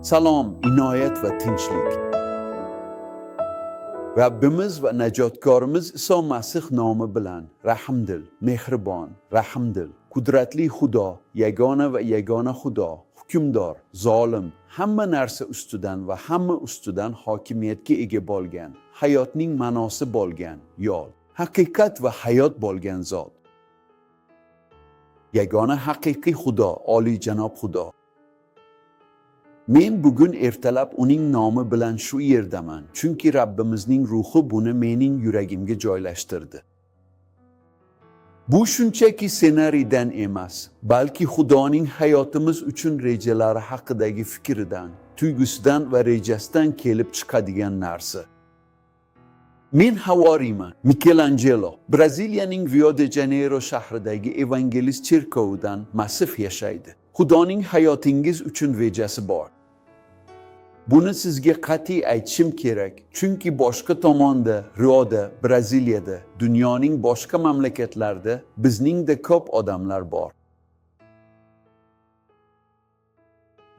Salom, inoyat va tinchlik. Rabbimiz va najotkorimiz Iso Masih nomi bilan rahmdil, mehribon, rahmdil, qudratli Xudo, yagona va yagona Xudo, hukmdor, zolim, hamma narsa ustidan va hamma ustidan hokimiyatga ega bo'lgan, hayotning ma'nosi bo'lgan, yo'l, haqiqat va hayot bo'lgan zot. Yagona haqiqiy Xudo, oliyjanob Xudo. Men bugun ertalab uning nomi bilan shu yerdaman, chunki Rabbimizning ruhi buni mening yuragimga joylashtirdi. Bu shunchaki ssenariydan emas, balki Xudoning hayotimiz uchun rejalari haqidagi fikridan, tuyg'usidan va rejasidan kelib chiqadigan narsa. Men havoriyman, Michelangelo, Braziliyaning Rio de Janeiro shahridagi evangelist cherkovidan Masih yashaydi. Xudoning hayotingiz uchun rejasi bor. Buni sizga qat'iy aytishim kerak, chunki boshqa tomonda, Rioda, Braziliyada, dunyoning boshqa mamlakatlarida bizningda ko'p odamlar bor.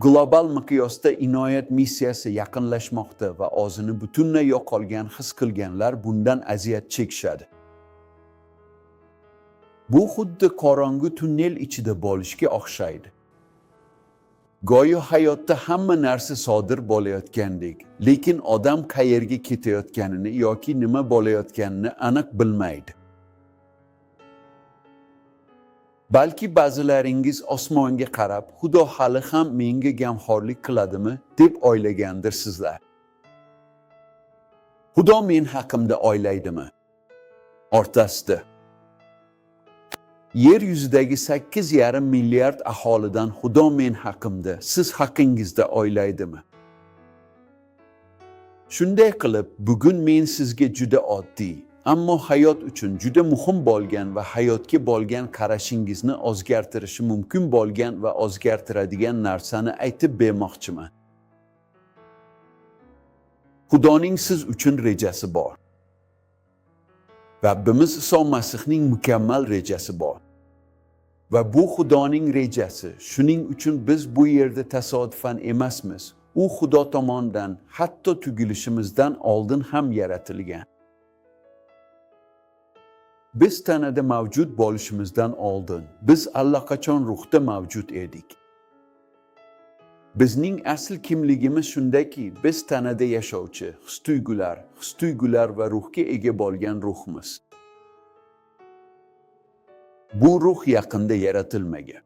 Global miqyosda inoyat missiyasi yaqinlashmoqda va o'zini butunlay yo'qolgan his qilganlar bundan aziyat chekishadi. Bu xuddi qorong'u tunnel ichida bo'lishga o'xshaydi. Go'yo hayotda hamma narsa sodir bo'layotgandek, lekin odam qayerga ketayotganini yoki nima bo'layotganini aniq bilmaydi. Balki ba'zilaringiz osmonga qarab, Xudo hali ham menga g'amxo'rlik qiladimi deb o'ylagandirsizlar. Xudo men haqimda o'ylaydimi? O'rtasida. Yer yuzidagi 8,5 milliard aholidan Xudo men haqimda, siz haqingizda o'ylaydimi? Shunday qilib, bugun men sizga juda oddiy, ammo hayot uchun juda muhim bo'lgan va hayotga bo'lgan qarashingizni o'zgartirishi mumkin bo'lgan va o'zgartiradigan narsani aytib bermoqchiman. Xudoning siz uchun rejasi bor. Rabbimiz Iso Masihning mukammal rejasi bor. Va bu Xudoning rejasi, shuning uchun biz bu yerda tasodifan emasmiz. U Xudo tomonidan hatto tug'ilishimizdan oldin ham yaratilgan. Biz tanada mavjud bo'lishimizdan oldin, biz allaqachon ruhda mavjud edik. Bizning asl kimligimiz shundaki, biz tanada yashovchi, his-tuyg'ular va ruhga ega bo'lgan ruhmiz. Bu ruh yaqinda yaratilmagan.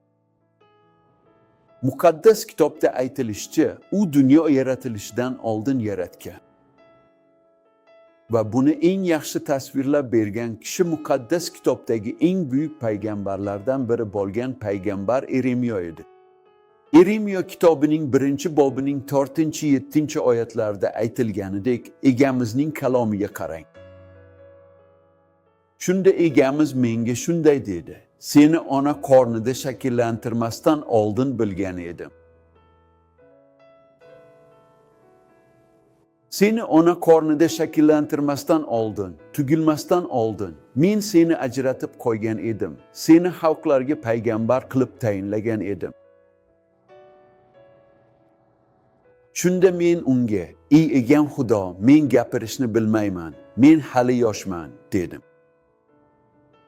Muqaddas kitobda aytilishicha, u dunyo yaratilishidan oldin yaratgan. Va buni eng yaxshi tasvirlab bergan kishi muqaddas kitobdagi eng buyuk payg'ambarlardan biri bo'lgan payg'ambar Eremiyo edi. Eremiyo kitobining 1-bobining 4-7 oyatlarida aytilganidek, egamizning kalomiga qarang. Shunda egamiz menga shunday dedi: "Seni ona qornida shakllantirmasdan oldin bilgan edim." Seni ona qornida shakllantirmasdan oldin, tug'ilmasdan oldin men seni ajratib qo'ygan edim. Seni xalqlarga payg'ambar qilib tayinlagan edim. Shunda men unga: "Ey egam Xudo, men gapirishni bilmayman. Men hali yoshman", dedim.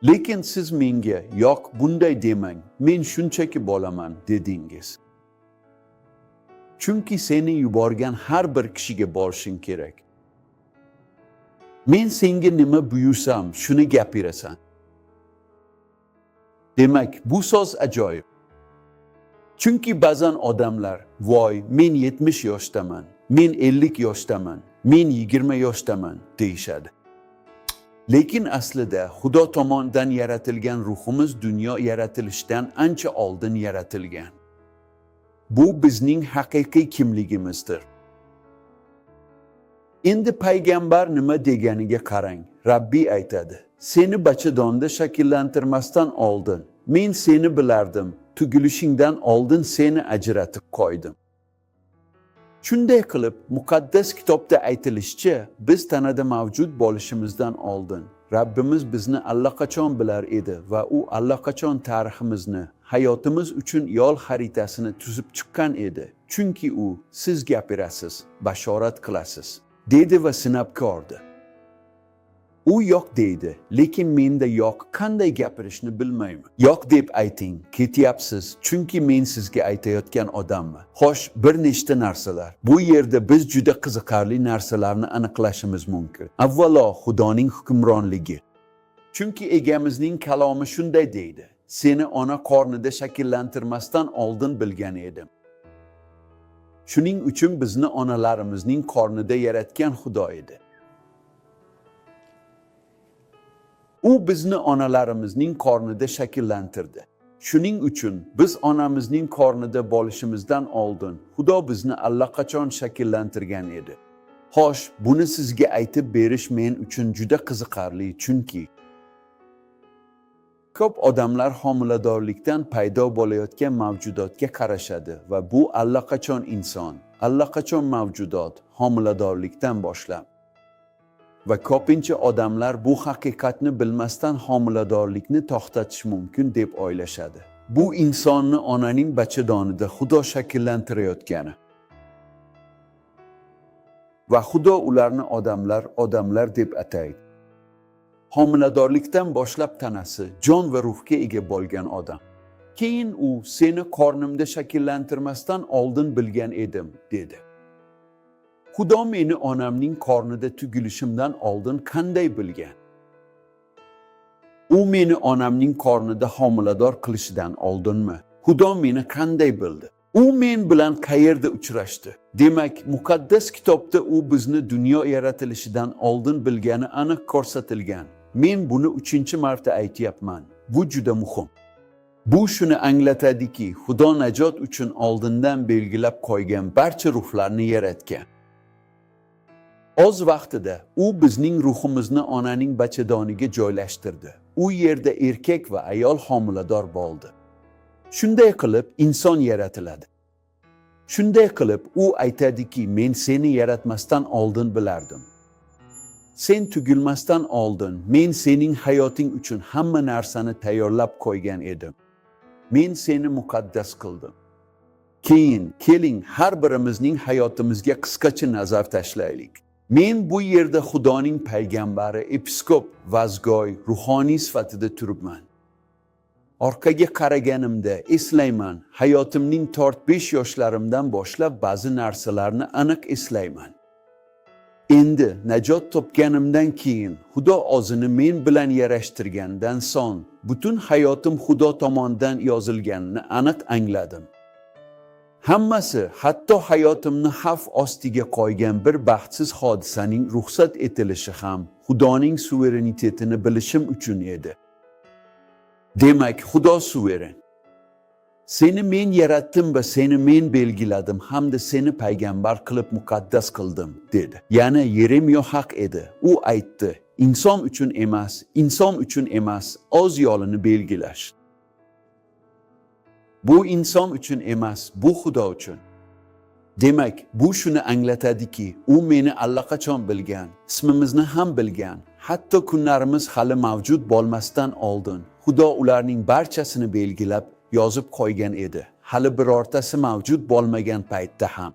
Lekin siz menga, "Yo'q, bunday demang. Men shunchaki bo'laman", dedingiz. Chunki seni yuborgan har bir kishiga borishing kerak. Men senga nima buyursam, shuni gapirasan. Demak, bu so'z ajoyib. Chunki ba'zan odamlar, "Voy, men 70 yoshdaman, men 50 yoshdaman, men 20 yoshdaman", deyishadi. Lekin aslida Xudo tomonidan yaratilgan ruhimiz dunyo yaratilishidan ancha oldin yaratilgan. Bu bizning haqiqiy kimligimizdir. Endi payg'ambar nima deganiga qarang. Rabbiy aytadi: "Seni bachadonda shakllantirmasdan oldin men seni bilardim, tug'ilishingdan oldin seni ajratib qo'ydim." Shunday qilib, muqaddas kitobda aytilishicha, biz tanada mavjud bo'lishimizdan oldin Rabbimiz bizni allaqachon bilar edi va u allaqachon tariximizni, hayotimiz uchun yo'l xaritasini tuzib chiqqan edi. chunki u siz gapirasiz, bashorat qilasiz, dedi va sinab ko'rdi. U yo'q deydi, lekin menda yo'q, qanday gapirishni bilmayman. Yo'q deb ayting, ketyapsiz, chunki men sizga aytayotgan odamman. Xo'sh, bir nechta narsalar. Bu yerda biz juda qiziqarli narsalarni aniqlashimiz mumkin. Avvalo, Xudoning hukmronligi. Chunki egamizning kalomi shunday deydi: seni ona qornida shakllantirmasdan oldin bilgan edim. Shuning uchun bizni onalarimizning qornida yaratgan Xudo edi. U bizni onalarimizning qornida shakllantirdi. Shuning uchun biz onamizning qornida bo'lishimizdan oldin Xudo bizni allaqachon shakllantirgan edi. Xo'sh, buni sizga aytib berish men uchun juda qiziqarli, chunki ko'p odamlar homiladorlikdan paydo bo'layotgan mavjudotga qarashadi va bu allaqachon inson, allaqachon mavjudot homiladorlikdan boshlab. Va ko'pincha odamlar bu haqiqatni bilmasdan homiladorlikni to'xtatish mumkin deb o'ylashadi. Bu insonni onaning bachadonida Xudo shakllantirayotgani. Va Xudo ularni odamlar deb ataydi. Homiladorlikdan boshlab tanasi, jon va ruhga ega bo'lgan odam. Keyin u seni qornimda shakllantirmasdan oldin bilgan edim, dedi. Xudo meni onamning qornida tugilishimdan oldin qanday bilgan? U meni onamning qornida homilador qilishidan oldinmi? Xudo meni qanday bildi? U men bilan qayerda uchrashdi? Demak, muqaddas kitobda u bizni dunyo yaratilishidan oldin bilgani aniq ko'rsatilgan. Men buni 3-marta aytyapman. Bu juda muhim. Bu shuni anglatadiki, Xudo najot uchun oldindan belgilab qo'ygan barcha ruhlarni yaratgan. Oz vaqtida u bizning ruhimizni onaning bachadoniga joylashtirdi. U yerda erkak va ayol homilador bo'ldi. Shunday qilib inson yaratiladi. Shunday qilib u aytadiki, men seni yaratmasdan oldin bilardim. Sen tugilmasdan oldin men sening hayoting uchun hamma narsani tayyorlab qo'ygan edim. Men seni muqaddas qildim. Keyin keling har birimizning hayotimizga qisqacha nazar tashlaylik. Men bu yerda Xudoning payg'ambari, episkop, vazgoy, ruhoniy sifatida turibman. Orqaga qaraganimda eslayman, hayotimning 4-5 yoshlarimdan boshlab ba'zi narsalarni aniq eslayman. Endi najot topganimdan keyin Xudo o'zini men bilan yarashtirgandan so'ng butun hayotim Xudo tomonidan yozilganini aniq angladim. Hammasi, hatto hayotimni xavf ostiga qo'ygan bir baxtsiz hodisaning ruxsat etilishi ham Xudoning suverenitetini bilishim uchun edi. Demak, Xudo suveren. Seni men yaratdim va seni men belgiladim hamda seni payg'ambar qilib muqaddas qildim, dedi. Yana Yeremiyo haq edi. U aytdi, inson uchun emas, o'z yo'lini belgilash. Bu inson uchun emas, bu Xudo uchun. Demak, bu shuni anglatadiki, u meni allaqachon bilgan, ismimizni ham bilgan, hatto kunlarimiz hali mavjud bo'lmasdan oldin Xudo ularning barchasini belgilab yozib qo'ygan edi, hali birortasi mavjud bo'lmagan paytda ham.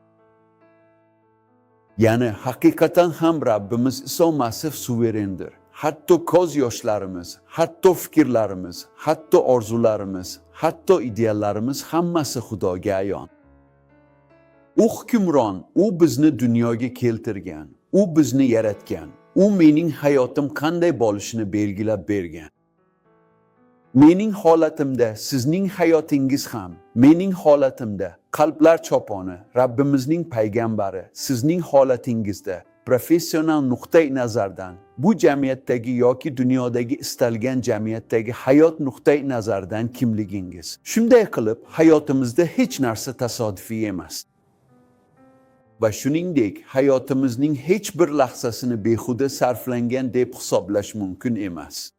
Ya'ni haqiqatan ham Rabbimiz Iso Masih suverendir. Hatto ko'z yoshlarimiz, hatto fikrlarimiz, hatto orzularimiz, hatto ideallarimiz hammasi Xudoga ayon. U hukmron, u bizni dunyoga keltirgan, u bizni yaratgan, u mening hayotim qanday bo'lishini belgilab bergan. Mening holatimda sizning hayotingiz ham, mening holatimda qalblar choponi, Rabbimizning payg'ambari, sizning holatingizda professional nuqtai nazardan, bu jamiyatdagi yoki dunyodagi istalgan jamiyatdagi hayot nuqtai nazardan kimligingiz. Shunday qilib, hayotimizda hech narsa tasodifiy emas. Va shuningdek, hayotimizning hech bir lahzasini behuda sarflangan deb hisoblash mumkin emas.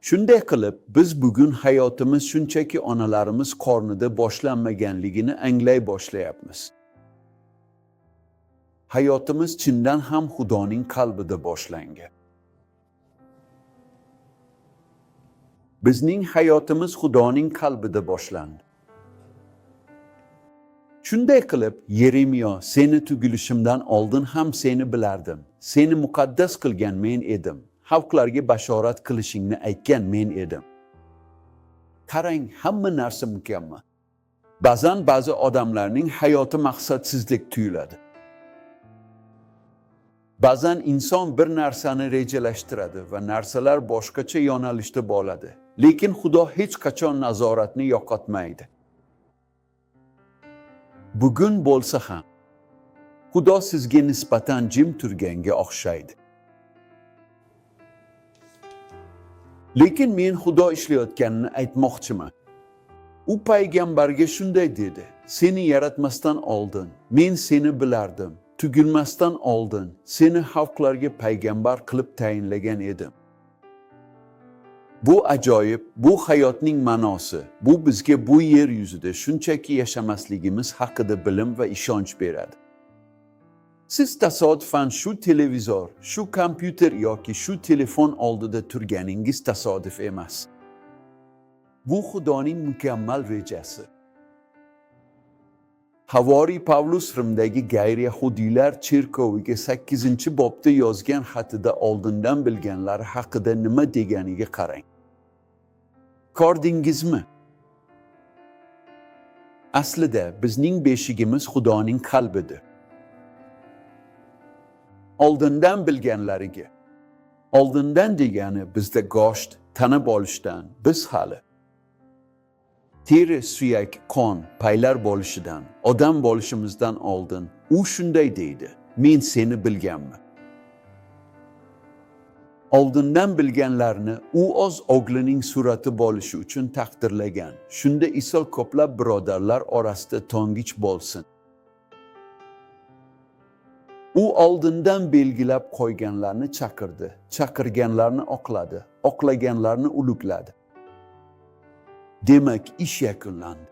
Shunday qilib, biz bugun hayotimiz shunchaki onalarimiz qornida boshlanmaganligini anglay boshlayapmiz. Hayotimiz chindan ham Xudoning qalbida boshlangan. Bizning hayotimiz Xudoning qalbida boshlandi. Shunday qilib, Yeremiyo, seni tugilishimdan oldin ham seni bilardim. Seni muqaddas qilgan men edim. Xalqlarga bashorat qilishingni aytgan men edim. Qarang, hamma narsa mukammal. Ba'zan ba'zi odamlarning hayoti maqsadsizlik tuyuladi. Ba'zan inson bir narsani rejalashtiradi va narsalar boshqacha yo'nalishda bo'ladi. Lekin Xudo hech qachon nazoratni yo'qotmaydi. Bugun bo'lsa ham, Xudo sizga nisbatan jim turganga o'xshaydi. Lekin men Xudo ishlayotganini aytmoqchiman. U payg'ambarga shunday dedi: seni yaratmasdan oldin men seni bilardim. Tugilmasdan oldin seni xalqlarga payg'ambar qilib tayinlagan edim. Bu ajoyib, bu hayotning ma'nosi. Bu bizga bu yer yuzida shunchaki yashamasligimiz haqida bilim va ishonch beradi. Siz tasodifan shu televizor, shu kompyuter yoki shu telefon oldida turganingiz tasodif emas. Bu Xudoning mukammal rejasi. Havoriy Pavlus Rimdagi g'ayri-yahudiylar cherkoviga 8-bobda yozgan xatida oldindan bilganlari haqida nima deganiga qarang. Ko'rdingizmi? Aslida bizning beshigimiz Xudoning qalbidir. Oldindan bilganlariga. Oldindan degani bizda go'sht, tanib olishdan, biz hali teri, suyak, qon, paylar bo'lishidan, odam bo'lishimizdan oldin u shunday deydi: men seni bilganman. Oldindan bilganlarni u o'z o'g'lining surati bo'lishi uchun taqdirlagan. Shunda Iso ko'plab birodarlar orasida to'ng'ich bo'lsin. U oldindan belgilab qo'yganlarni chaqirdi, chaqirganlarni oqladi, oqlaganlarni ulug'ladi. Demak, ish yakunlandi.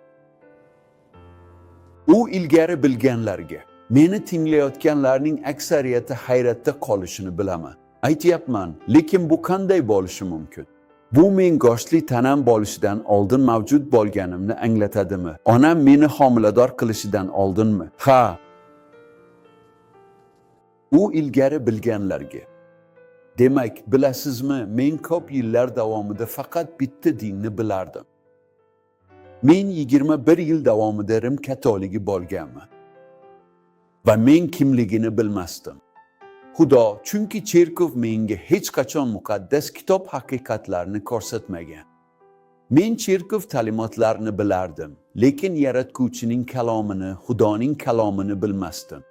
U ilgari bilganlarga, meni tinglayotganlarning aksariyati hayratda qolishini bilaman. Aytyapman, lekin bu qanday bo'lishi mumkin? Bu men go'shtli tanam bo'lishidan oldin mavjud bo'lganimni anglatadimi? Onam meni homilador qilishidan oldinmi? Ha. U ilgari bilganlarga. Demak, bilasizmi, men ko'p yillar davomida faqat bitta dinni bilardim. Men 21 yil davomida Rim katoligi bo'lganman. Va men kimligini bilmasdim. Xudo, chunki cherkov menga hech qachon muqaddas kitob haqiqatlarini ko'rsatmagan. Men cherkov ta'limotlarini bilardim, lekin yaratguvchining kalomini, Xudoning kalomini bilmasdim.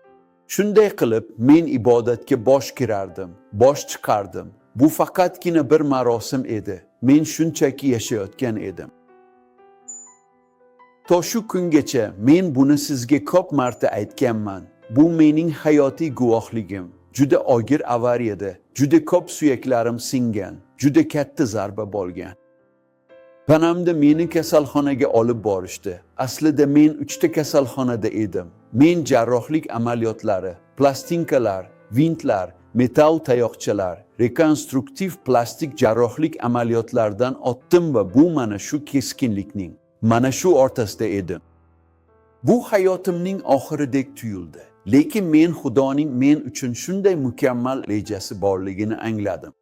Shunday qilib, men ibodatga bosh kirardim, bosh chiqardim. Bu faqatgina bir marosim edi. Men shunchaki yashayotgan edim. To shu kungacha men buni sizga ko'p marta aytganman. Bu mening hayotiy guvohligim. Juda og'ir avariyada, juda ko'p suyaklarim singan, juda katta zarba bo'lgan. Panamda meni kasalxonaga olib borishdi. Aslida men 3 ta kasalxonada edim. Men jarrohlik amaliyotlari, plastinkalar, vintlar, metal tayoqchalar, rekonstruktiv plastik jarrohlik amaliyotlaridan o'tdim va bu mana shu keskinlikning, mana shu o'rtasida edim. Bu hayotimning oxiridek tuyuldi. Lekin men Xudoning men uchun shunday mukammal rejasi borligini angladim.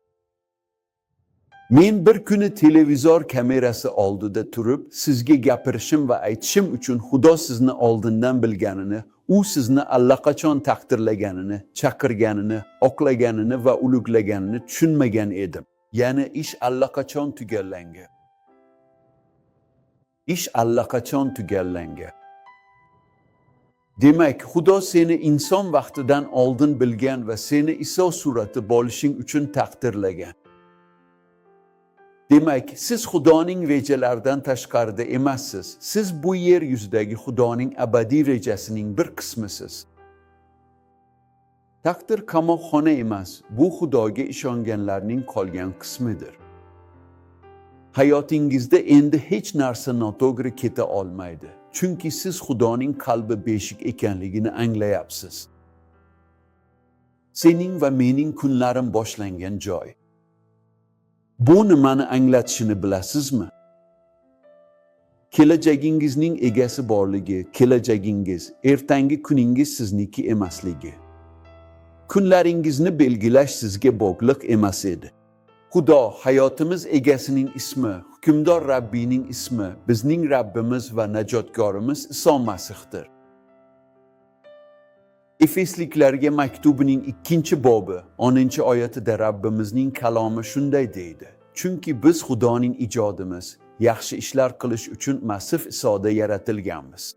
Men bir kuni televizor kamerasi oldida turib, sizga gapirishim va aytishim uchun Xudo sizni oldindan bilganini, u sizni allaqachon taqdirlaganini, chaqirganini, oqlaganini va ulug'laganini tushunmagan edim. Ya'ni ish allaqachon tugallangan. Ish allaqachon tugallangan. Demak, Xudo seni inson vaqtidan oldin bilgan va seni Iso surati bo'lishing uchun taqdirlagan. Demak, siz Xudoning rejalaridan tashqarida emassiz. Siz bu yer yuzidagi Xudoning abadiy rejasining bir qismisiz. Taqdir qamoqxona emas, bu Xudoga ishonganlarning qolgan qismidir. Hayotingizda endi hech narsa noto'g'ri keta olmaydi. Chunki siz Xudoning qalbi beshik ekanligini anglayapsiz. Sening va mening kunlarim boshlangan joy. Bu nimani anglatishini bilasizmi? Kelajagingizning egasi borligi, kelajagingiz, ertangi kuningiz sizniki emasligi. Kunlaringizni belgilash sizga bog'liq emas edi. Xudo, hayotimiz egasining ismi, hukmdor Rabbiyning ismi, bizning Rabbimiz va najotkorimiz Iso Masihdir. Efesliklarga maktubining 2-bobi 10-oyatida Rabbimizning kalomi shunday deydi: Chunki biz Xudoning ijodimiz, yaxshi ishlar qilish uchun Masih Isoda yaratilganmiz.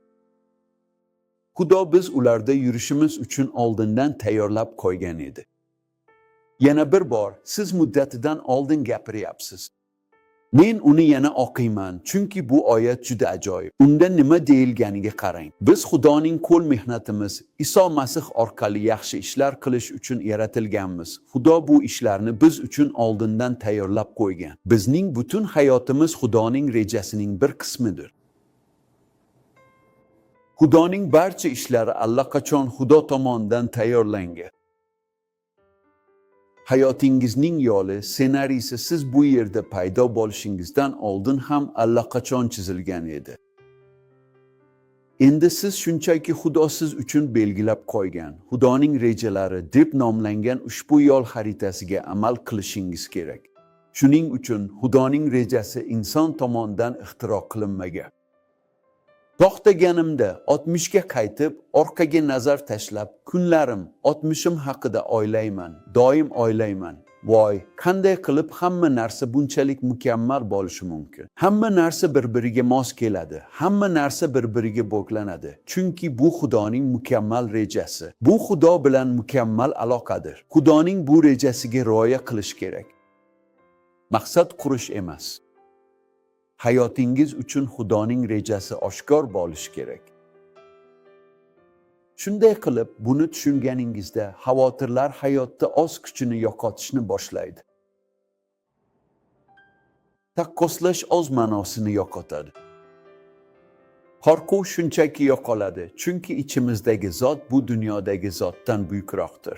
Xudo biz ularda yurishimiz uchun oldindan tayyorlab qo'ygan edi. Yana bir bor, siz muddatidan oldin gapiryapsiz. Men uni yana o'qiyman, chunki bu oyat juda ajoyib. Unda nima deyilganiga qarang. Biz Xudoning qo'l mehnatimiz, Iso Masih orqali yaxshi ishlar qilish uchun yaratilganmiz. Xudo bu ishlarni biz uchun oldindan tayyorlab qo'ygan. Bizning butun hayotimiz Xudoning rejasining bir qismidir. Xudoning barcha ishlari allaqachon Xudo tomonidan tayyorlangan. Hayotingizning yo'li, ssenariysi siz bu yerda paydo bo'lishingizdan oldin ham allaqachon chizilgan edi. Endi siz shunchaki Xudo siz uchun belgilab qo'ygan, Xudoning rejalari deb nomlangan ushbu yo'l xaritasiga amal qilishingiz kerak. Shuning uchun Xudoning rejasi inson tomonidan ixtiro qilinmagan. To'xtaganimda 60 ga qaytib, orqaga nazar tashlab, kunlarim, 60im haqida o'ylayman, doim o'ylayman. Voy, qanday qilib hamma narsa bunchalik mukammal bo'lishi mumkin? Hamma narsa bir-biriga mos keladi, hamma narsa bir-biriga bog'lanadi. Chunki bu Xudoning mukammal rejasi. Bu Xudo bilan mukammal aloqadir. Xudoning bu rejasiga rioya qilish kerak. Maqsad qurish emas. Hayotingiz uchun Xudoning rejasi oshkor bo'lishi kerak. Shunday qilib, buni tushunganingizda xavotirlar hayotda o'z kuchini yo'qotishni boshlaydi. Taqqoslash o'z ma'nosini yo'qotadi. Qo'rquv shunchaki yo'qoladi, chunki ichimizdagi zot bu dunyodagi zotdan buyukroqdir.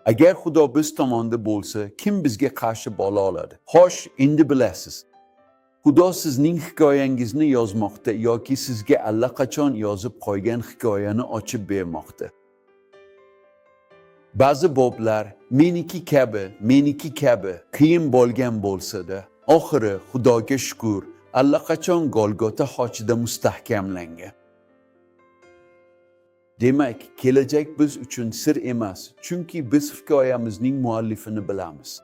Agar Xudo biz tomonda bo'lsa, kim bizga qarshi bo'la oladi? Xo'sh, endi bilasiz. Xudo sizning hikoyangizni yozmoqda yoki sizga allaqachon yozib qo'ygan hikoyani ochib bermoqda. Ba'zi boblar meniki kabi qiyin bo'lgan bo'lsa-da, oxiri Xudoga shukr, allaqachon Golgota xochida mustahkamlangan. Demak, kelajak biz uchun sir emas, chunki biz hikoyamizning muallifini bilamiz.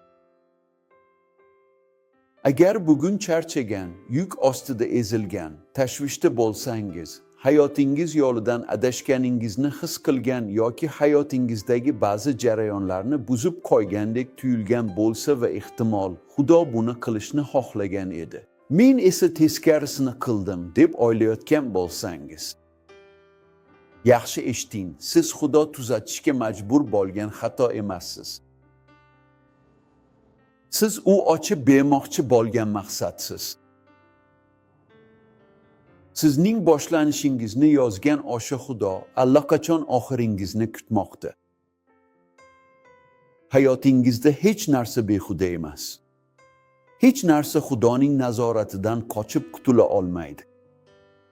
Agar bugun charchagan, yuk ostida ezilgan, tashvishda bo'lsangiz, hayotingiz yo'lidan adashganingizni his qilgan yoki hayotingizdagi ba'zi jarayonlarni buzib qo'ygandek tuyulgan bo'lsa va ehtimol Xudo buni qilishni xohlagan edi. Men esa teskarisini qildim deb o'ylayotgan bo'lsangiz, yaxshi eshiting, siz Xudo tuzatishga majbur bo'lgan xato emassiz. Siz u ochib bermoqchi bo'lgan maqsadsiz. Sizning boshlanishingizni yozgan o'sha Xudo allaqachon oxiringizni kutmoqda. Hayotingizda hech narsa behuda emas. Hech narsa Xudoning nazoratidan qochib qutula olmaydi.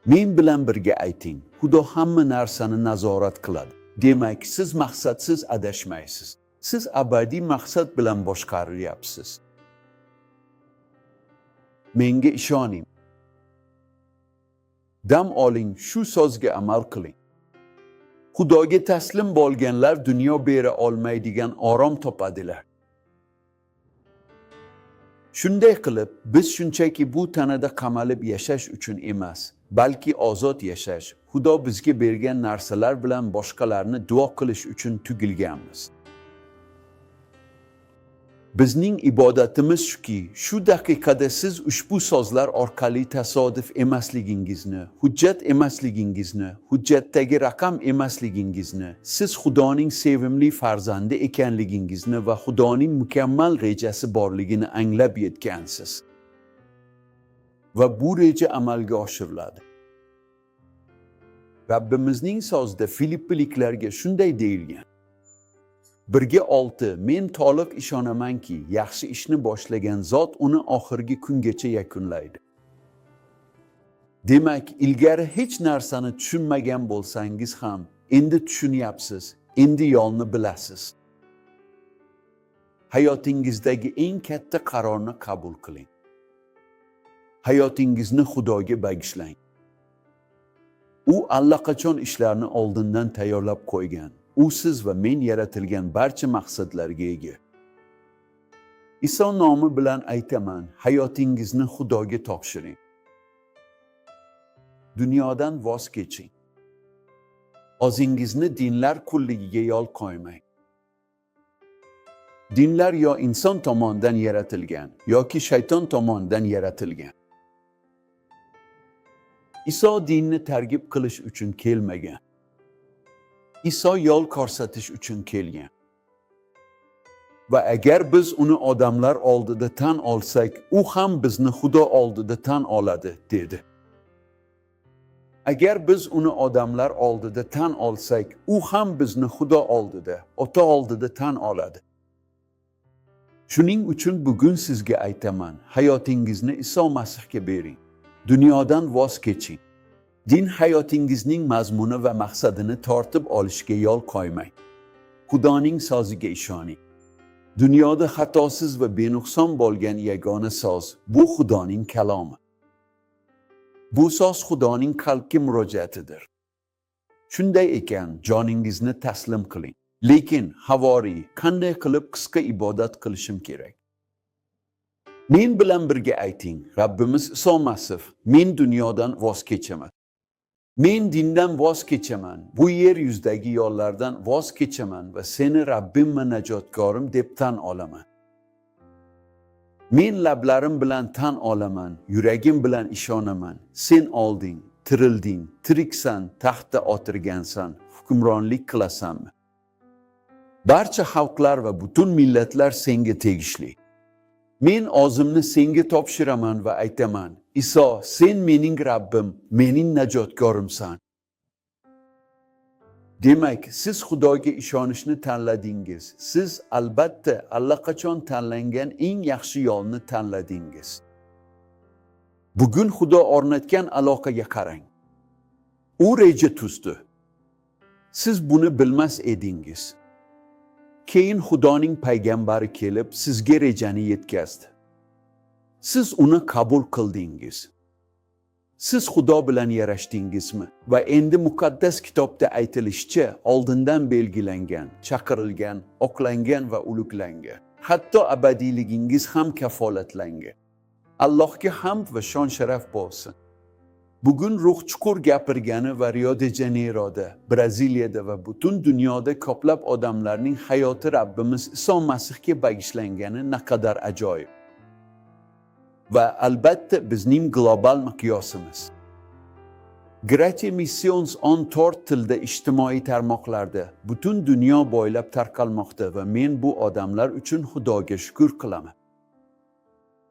Men bilan birga ayting, Xudo hamma narsani nazorat qiladi. Demak, siz maqsadsiz adashmaysiz. Siz abadiy maqsad bilan boshqarilyapsiz. Menga ishoning. Dam oling, shu so'zga amal qiling. Xudoga taslim bo'lganlar dunyo bera olmaydigan orom topadilar. Shunday qilib, biz shunchaki bu tanada qamalib yashash uchun emas, balki ozod yashash, Xudo bizga bergan narsalar bilan boshqalarni duo qilish uchun tugilganmiz. Bizning ibodatimiz shuki, shu daqiqada siz ushbu so'zlar orqali tasodif emasligingizni, hujjat emasligingizni, hujjatdagi raqam emasligingizni, siz Xudoning sevimli farzandi ekanligingizni va Xudoning mukammal rejasi borligini anglab yetgansiz. Va bu reja amalga oshiriladi. Rabbimizning so'zida Filippiliklarga shunday deyilgan: 1:6 Men to'liq ishonamanki, yaxshi ishni boshlagan zot uni oxirgi kungacha yakunlaydi. Demak, ilgari hech narsani tushunmagan bo'lsangiz ham, endi tushunyapsiz, endi yo'lni bilasiz. Hayotingizdagi eng katta qarorni qabul qiling. Hayotingizni Xudoga bagishlang. U allaqachon ishlarni oldindan tayyorlab qo'ygan. U siz va men yaratilgan barcha maqsadlarga ega. Iso nomi bilan aytaman, hayotingizni Xudoga topshiring. Dunyodan voz keching. O'zingizni dinlar qulligiga yo'l qo'ymang. Dinlar yo inson tomonidan yaratilgan, yoki shayton tomonidan yaratilgan. Iso dinni targ'ib qilish uchun kelmagan. Iso yo'l ko'rsatish uchun kelgan. Va agar biz uni odamlar oldida tan olsak, u ham bizni Xudo oldida tan oladi, dedi. Agar biz uni odamlar oldida tan olsak, u ham bizni Xudo oldida, Ota oldida tan oladi. Shuning uchun bugun sizga aytaman, hayotingizni Iso Masihga bering. Dunyodan voz keching. Din hayotingizning mazmuni va maqsadini tortib olishga yo'l qo'ymang. Xudoning so'ziga ishoning. Dunyoda xatosiz va benuqson bo'lgan yagona so'z bu Xudoning kalomi. Bu so'z Xudoning qalbga murojaatidir. Shunday ekan, joningizni taslim qiling. Lekin havoriy, qanday qilib qisqa ibodat qilishim kerak? Men bilan birga ayting, Rabbimiz Iso Masih, men dunyodan voz kechaman. Men dindan voz kechaman, bu yer yuzidagi yo'llardan voz kechaman va seni Rabbim va najotkorim deb tan olaman. Men lablarim bilan tan olaman, yuragim bilan ishonaman. Sen olding, tirilding, tiriksan, taxtda o'tirgansan, hukmronlik qilasanmi? Barcha xalqlar va butun millatlar senga tegishli. Men o'zimni senga topshiraman va aytaman, Iso, sen mening Rabbim, mening najotkorimsan. Demak, siz Xudoga ishonishni tanladingiz. Siz albatta allaqachon tanlangan eng yaxshi yo'lni tanladingiz. Bugun Xudo o'rnatgan aloqaga qarang. U reja tuzdi. Siz buni bilmas edingiz. Keyin Xudoning payg'ambari kelib sizga rejani yetkazdi. Siz uni qabul qildingiz. Siz Xudo bilan yarashdingizmi? Va endi muqaddas kitobda aytilishicha, oldindan belgilangan, chaqirilgan, oqlangan va ulug'langan. Hatto abadiyligingiz ham kafolatlangan. Allohga hamd va shon sharaf bo'lsin. Bugun ruh chuqur gapirgani va Rio de Janeyroda, Braziliyada va butun dunyoda ko'plab odamlarning hayoti Rabbimiz Iso Masihga bag'ishlangani naqadar ajoyib. Va albatta bizning global miqyosimiz. Gratia Missions 14 tilda ijtimoiy tarmoqlarda butun dunyo bo'ylab tarqalmoqda va men bu odamlar uchun Xudoga shukr qilaman.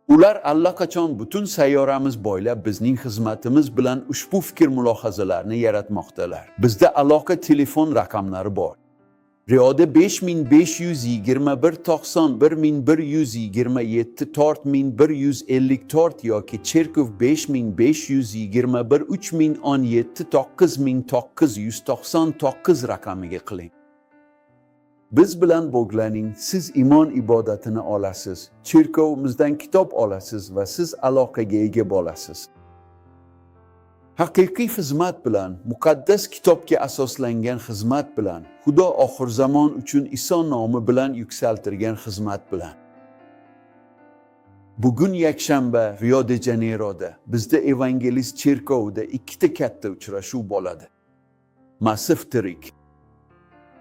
Ular allaqachon butun sayyoramiz bo'ylab bizning xizmatimiz bilan ushbu fikr-mulohazalarni yaratmoqdalar. Bizda aloqa telefon raqamlari bor. Rioda 5521 91 427 yoki Cherkov 5521 3017 9999 raqamiga qiling. Biz bilan bog'laning, siz iymon ibodatini olasiz, cherkovimizdan kitob olasiz va siz aloqaga ega bo'lasiz. Haqiqiy xizmat bilan, muqaddas kitobga asoslangan xizmat bilan, Xudo oxir zamon uchun Iso nomi bilan yuksaltirgan xizmat bilan. Bugun yakshanba Rio de Janeyroda bizda evangelist cherkovida ikkita katta uchrashuv bo'ladi. Masih tirik.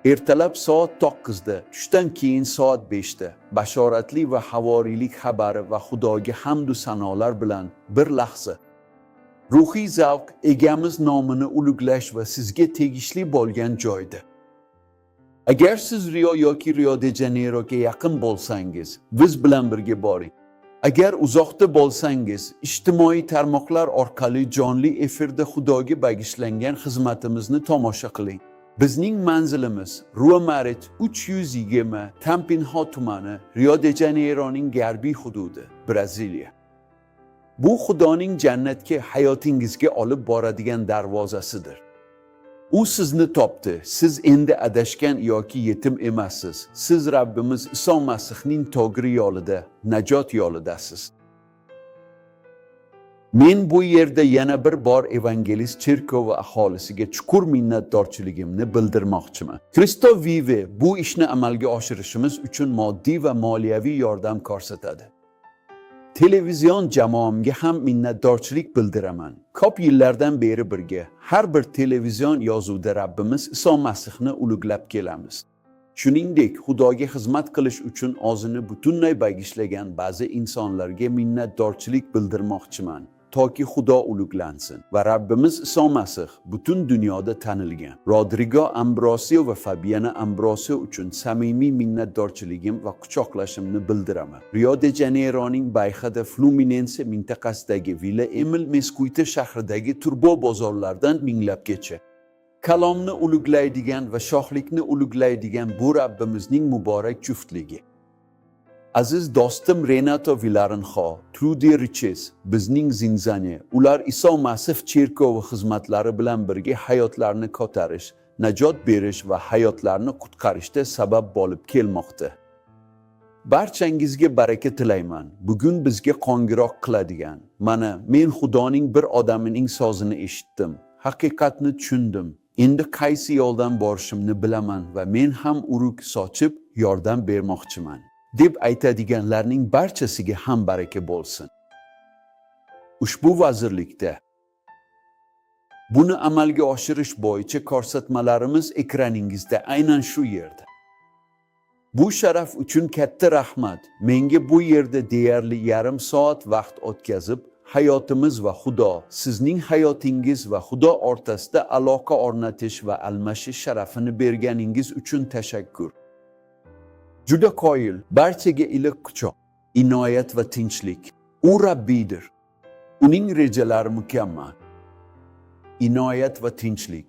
Ertalab soat 9da, tushdan keyin soat 5da bashoratli va havoriylik xabari va Xudoga hamd va sanolar bilan bir lahza. Ruhiy zavq egamiz nomini ulug'lash va sizga tegishli bo'lgan joyda. Agar siz Rio yoki Rio de Janeyroga yaqin bo'lsangiz, biz bilan birga boring. Agar uzoqda bo'lsangiz, ijtimoiy tarmoqlar orqali jonli efirda Xudoga bag'ishlangan xizmatimizni tomosha qiling. Bizning manzilimiz Rua Marit 320 Tampinho tumani, Rio de Janeyroning g'arbiy hududi, Braziliya. Bu Xudoning jannatga hayotingizga olib boradigan darvozasidir. U sizni topdi. Siz endi adashgan yoki yetim emassiz. Siz Rabbimiz Iso Masihning to'g'ri yo'lida, najot yo'lidasiz. Men bu yerda yana bir bor evangelist cherkov va aholisiga chuqur minnatdorchiligimni bildirmoqchiman. Kristo Vive bu ishni amalga oshirishimiz uchun moddiy va moliyaviy yordam ko'rsatadi. Televizion jamoamga ham minnatdorchilik bildiraman. Ko'p yillardan beri birga har bir televizion yozuvida Rabbimiz Iso Masihni ulug'lab kelamiz. Shuningdek, Xudoga xizmat qilish uchun o'zini butunlay bag'ishlagan ba'zi insonlarga minnatdorchilik bildirmoqchiman. Toki Xudo ulug'lansin va Rabbimiz Iso Masih butun dunyoda tanilgan. Rodrigo Ambrosio va Fabiana Ambrosio uchun samimiy minnatdorchiligim va quchoqlashimni bildiraman. Rio de Janeironing Baixada de Fluminense mintaqasidagi Villa Emil Mesquita shahridagi turbo bozorlardan minglabgacha kalomni ulug'laydigan va shohlikni ulug'laydigan bu Rabbimizning muborak juftligi. Aziz do'stim Renato Villarenjo, Trudy Riches, bizning zinzani, ular Iso Masih cherkovi xizmatlari bilan birga hayotlarni ko'tarish, najot berish va hayotlarni qutqarishda sabab bo'lib kelmoqda. Barchangizga baraka tilayman. Bugun bizga qo'ng'iroq qiladigan, mana men Xudoning bir odamining sozini eshitdim, haqiqatni tushundim. Endi qaysi yo'ldan borishimni bilaman va men ham urug' sochib yordam bermoqchiman deb aytadiganlarning barchasiga ham baraka bo'lsin. Ushbu vazirlikda buni amalga oshirish bo'yicha ko'rsatmalarimiz ekraningizda aynan shu yerda. Bu sharaf uchun katta rahmat. Menga bu yerda deyarli yarim soat vaqt o'tkazib, hayotimiz va Xudo, sizning hayotingiz va Xudo o'rtasida aloqa o'rnatish va almashish sharafini berganingiz uchun tashakkur. Juda qoyil, barchaga iliq quchoq, inoyat va tinchlik. U Rabbiydir. Uning rejalari mukammal. Inoyat va tinchlik.